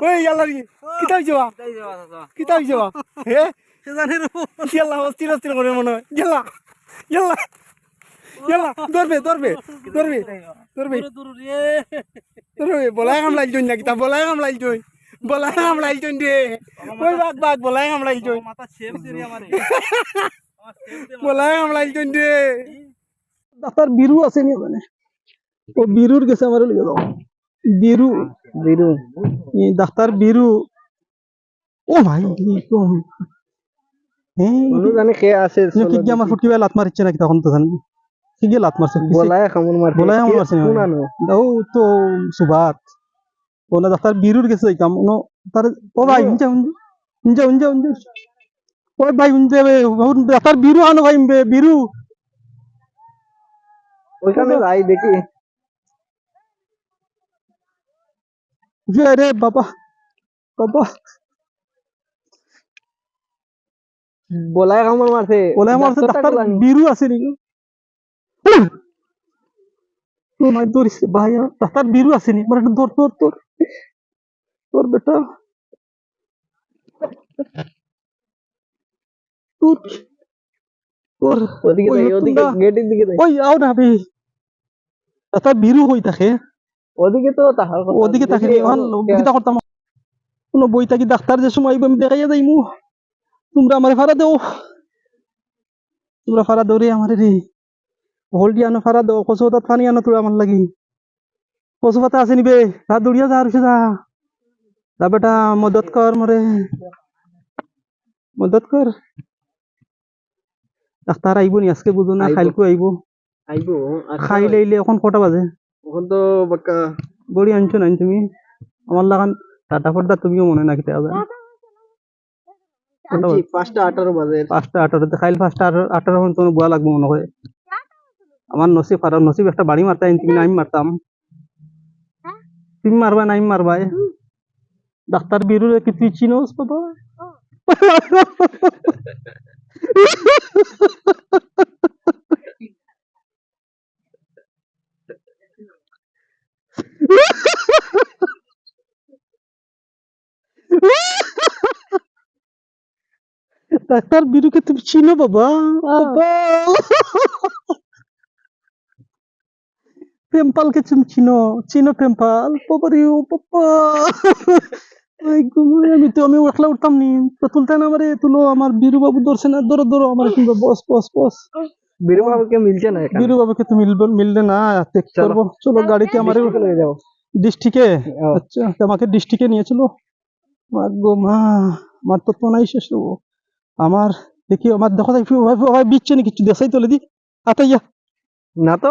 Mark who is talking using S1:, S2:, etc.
S1: ওই ইয়াল্লা রে কিতা হইছে বা কিতা হইছে বা হে
S2: জানি রে
S1: ইয়াল্লা অস্থির অস্থির করে মনে হয় ইয়াল্লা ইয়াল্লা ইয়াল্লা ধরবে ধরবে ধরবে ধরবে
S2: দূর রে
S1: ধরবে বলাই কামলাই জন্য না কিতা বলাই কামলাই জন্য বলাই কামলাই জন্য রে ওই বাগ বাগ বলাই কামলাই জন্য
S2: মাথা শেপ দিরি আমারে
S1: বলাই কামলাই জন্য রে
S3: ডাক্তার বিরু আছে নি মানে ও বিরুর গেছে আমার লিয়ে দাও বিরু বিরু এই ডাক্তার বিরু ও ভাই কি কম হ্যাঁ
S1: মানুষ জানে কে আছে
S3: কি কি আমার ফুটকি লাত মারছে নাকি তখন তো জানি কি কি লাত মারছে
S1: বলাই কামড় মারছে
S3: বলাই কামড় মারছে
S1: কোন আনো
S3: দাও তো সুবাত বলে ডাক্তার বিরুর গেছে যাইতাম নো তার ও ভাই ইনজা ইনজা ইনজা ইনজা ওই ভাই ইনজা ডাক্তার বিরু আনো ভাই বিরু
S1: ওইখানে যাই দেখি
S3: রে বাবা বাবা
S1: বলাই কামড় মারছে
S3: বলে আমার ডাক্তার বিরু আছে নি তো নাই দৌড়িস ভাই ডাক্তার বিরু আছে নি মানে দৌড় দৌড় তোর তোর বেটা তোর তোর
S1: ওদিকে যাই ওদিকে গেটের দিকে যাই
S3: ওই আও না ভাই ডাক্তার বিরু হই থাকে
S1: ওদিকে তো তাহার কথা
S3: ওদিকে থাকে কিতা করতাম কোনো বই থাকি ডাক্তার যে সময় আমি দেখাইয়া যাইমু তোমরা আমার ভাড়া দেও তোমরা ভাড়া দেও রে আমার রে হলডি আনো ভাড়া দেও কচু পাতাত পানি আনো তোরা আমার লাগি কচু পাতা আছে নিবে রাত দৌড়িয়া যা রুষে যা বেটা মদত কর মরে মদত কর ডাক্তার আইব নি আজকে বুঝো না খাইলকু আইব
S1: আইবো
S3: খাই লাইলে এখন কটা বাজে
S1: এখন তো বাক্কা
S3: বড়ি আনছো না তুমি আমার লাগান টাটা ফটা তুমিও মনে না কিতে আবার
S1: 5:18 বাজে
S3: 5:18 খাইল 5:18 হন তো বুয়া লাগবো মনে হয় আমার নসিব আর নসিব একটা বাড়ি মারতা তুমি না আমি মারতাম তুমি মারবা না আমি মারবা ডাক্তার বিরু কি তুই চিনোস বাবা ডাক্তার বিরুকে তুমি চিনো বাবা পেম্পালকে তুমি চিনো চিনো পেম্পাল বাবারে ও বাবা আমি তো আমি একলা উঠতাম নি তো তুলতে না আমারে তুলো আমার বিরু বাবু ধরছে না ধরো ধরো আমার বস বস বস
S1: বীরু বাবুকে মিলছে না এখানে
S3: বিরু বাবুকে তো মিললে না চেক করবো চলো গাড়িতে আমারে
S1: নিয়ে যাও
S3: ডিস্ট্রিক্টে আচ্ছা আমাকে ডিস্ট্রিক্টে নিয়ে চলো গো মা আমার তো নাই শেষ হবো আমার দেখি আমার দেখো বিচ্ছে নি কিছু দেখাই তোলে দি আতাইয়া
S1: না তো